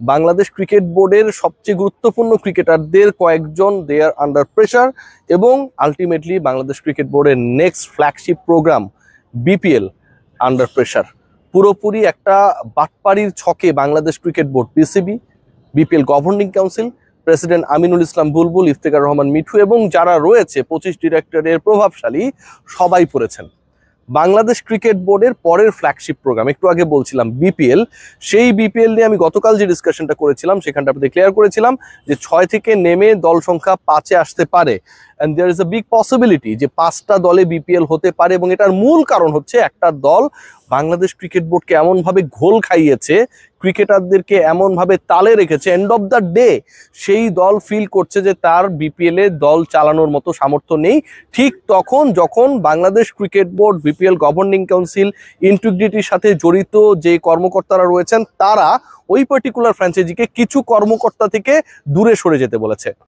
Bangladesh cricket বোর্ডের সবচেয়ে গুরুত্বপূর্ণ ক্রিকেটারদের কয়েকজন দে আর আন্ডার প্রেশার এবং আলটিমেটলি বাংলাদেশ ক্রিকেট বোর্ডের next flagship programme BPL under pressure. পুরোপুরি একটা বাটপাড়ির ছকে Bangladesh cricket board, PCB, BPL governing council, president Aminul Islam Bulbul, Iftekhar Rahman Mithu এবং যারা রয়েছে 25 ডিরেক্টরের প্রভাবশালী সবাই পড়েছেন। বাংলাদেশ ক্রিকেট বোর্ডের পরের ফ্ল্যাগশিপ প্রোগ্রাম, একটু আগে বলছিলাম বিপিএল, সেই বিপিএল নিয়ে আমি গতকাল যে ডিসকাশনটা করেছিলাম সেখানটা আপনাদের ক্লিয়ার করেছিলাম যে 6 থেকে নেমে দল সংখ্যা 5-এ আসতে পারে, and there is a big possibility যে 5টা দলে বিপিএল হতে পারে। এবং এটার মূল কারণ হচ্ছে একটা দল বাংলাদেশ ক্রিকেট বোর্ডকে এমনভাবে ঘোল খাইয়েছে, ক্রিকেটারদেরকে এমনভাবে তালে রেখেছে, এন্ড অফ দ্য ডে সেই দল ফিল করছে যে তার বিপিএল এ দল চালানোর মতো সামর্থ্য নেই। ঠিক তখন যখন Bangladesh cricket board, BPL governing council, ইন্টিগ্রিটির সাথে জড়িত যে কর্মকর্তারা রয়েছেন তারা ওই পার্টিকুলার ফ্র্যাঞ্চাইজিকে কিছু কর্মকর্তা থেকে দূরে সরে যেতে বলেছে।